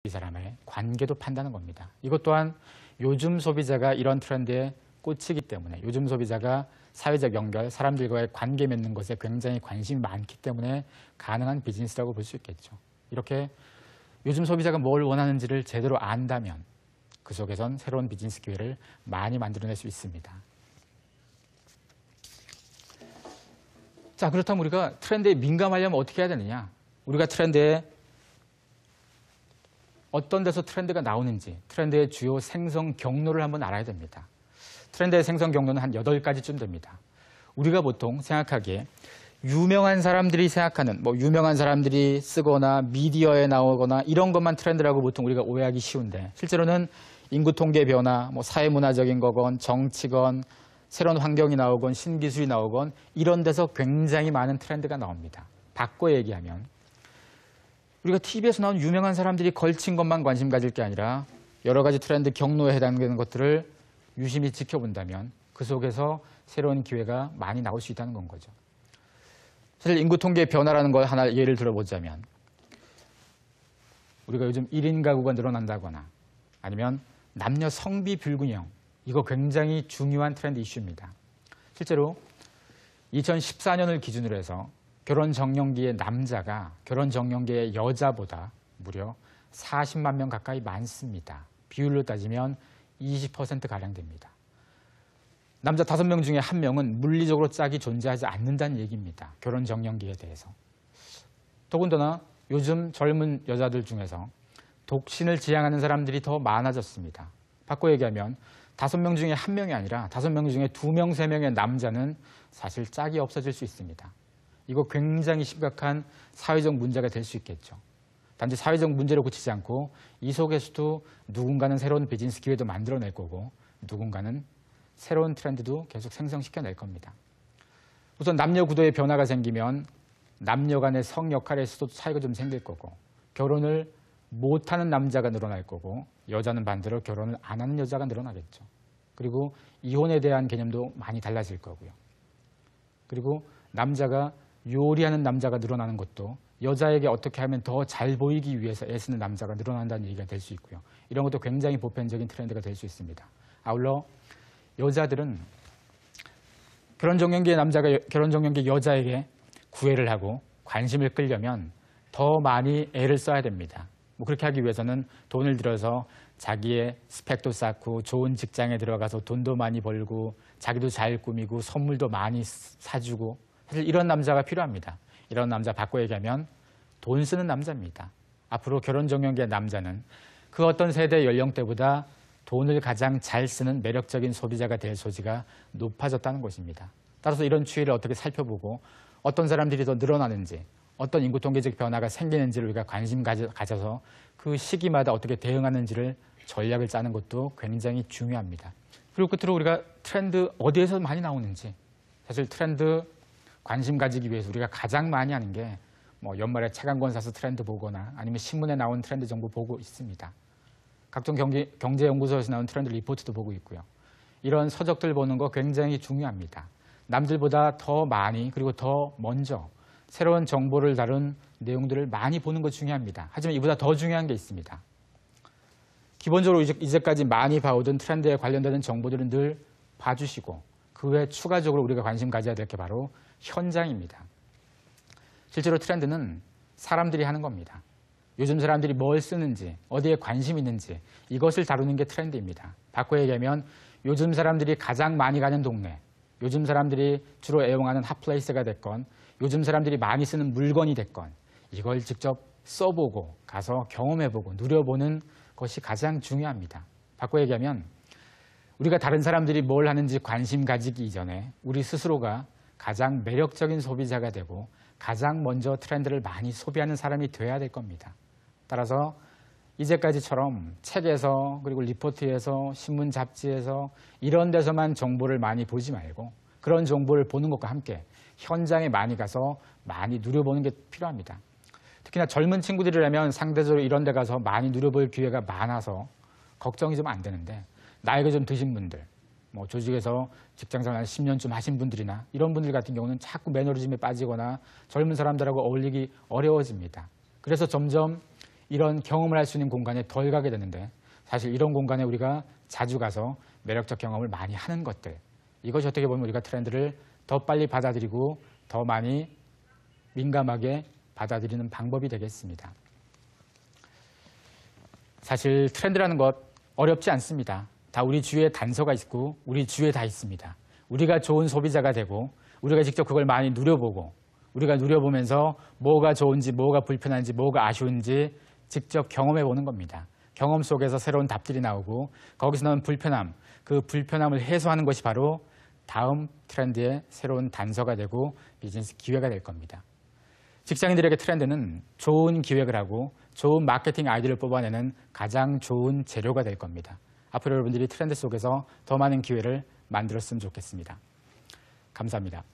이 사람의 관계도 판다는 겁니다. 이것 또한 요즘 소비자가 이런 트렌드에 꽂히기 때문에 요즘 소비자가 사회적 연결, 사람들과의 관계 맺는 것에 굉장히 관심이 많기 때문에 가능한 비즈니스라고 볼 수 있겠죠. 이렇게 요즘 소비자가 뭘 원하는지를 제대로 안다면 그 속에선 새로운 비즈니스 기회를 많이 만들어낼 수 있습니다. 자, 그렇다면 우리가 트렌드에 민감하려면 어떻게 해야 되느냐? 우리가 트렌드에 어떤 데서 트렌드가 나오는지 트렌드의 주요 생성 경로를 한번 알아야 됩니다. 트렌드의 생성 경로는 한 8가지쯤 됩니다. 우리가 보통 생각하기에 유명한 사람들이 생각하는 유명한 사람들이 쓰거나 미디어에 나오거나 이런 것만 트렌드라고 보통 우리가 오해하기 쉬운데 실제로는 인구 통계 변화, 사회문화적인 거건 정치건 새로운 환경이 나오건 신기술이 나오건 이런 데서 굉장히 많은 트렌드가 나옵니다. 바꿔 얘기하면 우리가 TV에서 나온 유명한 사람들이 걸친 것만 관심 가질 게 아니라 여러 가지 트렌드 경로에 해당되는 것들을 유심히 지켜본다면 그 속에서 새로운 기회가 많이 나올 수 있다는 건 거죠. 사실 인구 통계 변화라는 걸 하나 예를 들어보자면 우리가 요즘 1인 가구가 늘어난다거나 아니면 남녀 성비 불균형 이거 굉장히 중요한 트렌드 이슈입니다. 실제로 2014년을 기준으로 해서 결혼 정년기의 남자가 결혼 정년기의 여자보다 무려 40만 명 가까이 많습니다. 비율로 따지면 20%가량 됩니다. 남자 5명 중에 1명은 물리적으로 짝이 존재하지 않는다는 얘기입니다. 결혼 정년기에 대해서. 더군다나 요즘 젊은 여자들 중에서 독신을 지향하는 사람들이 더 많아졌습니다. 바꿔 얘기하면 5명 중에 1명이 아니라 5명 중에 2명, 3명의 남자는 사실 짝이 없어질 수 있습니다. 이거 굉장히 심각한 사회적 문제가 될 수 있겠죠. 단지 사회적 문제로 그치지 않고 이 속에서도 누군가는 새로운 비즈니스 기회도 만들어낼 거고 누군가는 새로운 트렌드도 계속 생성시켜낼 겁니다. 우선 남녀 구도의 변화가 생기면 남녀 간의 성 역할에서도 차이가 좀 생길 거고 결혼을 못하는 남자가 늘어날 거고 여자는 반대로 결혼을 안 하는 여자가 늘어나겠죠. 그리고 이혼에 대한 개념도 많이 달라질 거고요. 그리고 남자가 요리하는 남자가 늘어나는 것도 여자에게 어떻게 하면 더 잘 보이기 위해서 애쓰는 남자가 늘어난다는 얘기가 될 수 있고요. 이런 것도 굉장히 보편적인 트렌드가 될 수 있습니다. 아울러 여자들은 결혼정년기 여자에게 구애를 하고 관심을 끌려면 더 많이 애를 써야 됩니다. 그렇게 하기 위해서는 돈을 들여서 자기의 스펙도 쌓고 좋은 직장에 들어가서 돈도 많이 벌고 자기도 잘 꾸미고 선물도 많이 사주고 사실 이런 남자가 필요합니다. 이런 남자 바꿔 얘기하면 돈 쓰는 남자입니다. 앞으로 결혼정년기의 남자는 그 어떤 세대 연령대보다 돈을 가장 잘 쓰는 매력적인 소비자가 될 소지가 높아졌다는 것입니다. 따라서 이런 추이를 어떻게 살펴보고 어떤 사람들이 더 늘어나는지 어떤 인구 통계적 변화가 생기는지를 우리가 관심 가져서 그 시기마다 어떻게 대응하는지를 전략을 짜는 것도 굉장히 중요합니다. 그리고 끝으로 우리가 트렌드 어디에서 많이 나오는지 사실 트렌드 관심 가지기 위해서 우리가 가장 많이 하는 게 연말에 책 한 권 사서 트렌드 보거나 아니면 신문에 나온 트렌드 정보 보고 있습니다. 각종 경제연구소에서 나온 트렌드 리포트도 보고 있고요. 이런 서적들 보는 거 굉장히 중요합니다. 남들보다 더 많이 그리고 더 먼저 새로운 정보를 다룬 내용들을 많이 보는 거 중요합니다. 하지만 이보다 더 중요한 게 있습니다. 기본적으로 이제까지 많이 봐오던 트렌드에 관련되는 정보들은 늘 봐주시고 그 외에 추가적으로 우리가 관심 가져야 될 게 바로 현장입니다. 실제로 트렌드는 사람들이 하는 겁니다. 요즘 사람들이 뭘 쓰는지, 어디에 관심이 있는지 이것을 다루는 게 트렌드입니다. 바꿔 얘기하면 요즘 사람들이 가장 많이 가는 동네, 요즘 사람들이 주로 애용하는 핫플레이스가 됐건 요즘 사람들이 많이 쓰는 물건이 됐건 이걸 직접 써보고 가서 경험해보고 누려보는 것이 가장 중요합니다. 바꿔 얘기하면 우리가 다른 사람들이 뭘 하는지 관심 가지기 이전에 우리 스스로가 가장 매력적인 소비자가 되고 가장 먼저 트렌드를 많이 소비하는 사람이 돼야 될 겁니다. 따라서 이제까지처럼 책에서 그리고 리포트에서 신문 잡지에서 이런 데서만 정보를 많이 보지 말고 그런 정보를 보는 것과 함께 현장에 많이 가서 많이 누려보는 게 필요합니다. 특히나 젊은 친구들이라면 상대적으로 이런 데 가서 많이 누려볼 기회가 많아서 걱정이 좀 안 되는데 나이가 좀 드신 분들, 조직에서 직장생활 10년쯤 하신 분들이나 이런 분들 같은 경우는 자꾸 매너리즘에 빠지거나 젊은 사람들하고 어울리기 어려워집니다. 그래서 점점 이런 경험을 할 수 있는 공간에 덜 가게 되는데 사실 이런 공간에 우리가 자주 가서 매력적 경험을 많이 하는 것들, 이것이 어떻게 보면 우리가 트렌드를 더 빨리 받아들이고 더 많이 민감하게 받아들이는 방법이 되겠습니다. 사실 트렌드라는 것 어렵지 않습니다. 다 우리 주위에 단서가 있고 우리 주위에 다 있습니다. 우리가 좋은 소비자가 되고 우리가 직접 그걸 많이 누려보고 우리가 누려보면서 뭐가 좋은지 뭐가 불편한지 뭐가 아쉬운지 직접 경험해 보는 겁니다. 경험 속에서 새로운 답들이 나오고 거기서 나온 불편함, 그 불편함을 해소하는 것이 바로 다음 트렌드의 새로운 단서가 되고 비즈니스 기회가 될 겁니다. 직장인들에게 트렌드는 좋은 기획을 하고 좋은 마케팅 아이디어를 뽑아내는 가장 좋은 재료가 될 겁니다. 앞으로 여러분들이 트렌드 속에서 더 많은 기회를 만들었으면 좋겠습니다. 감사합니다.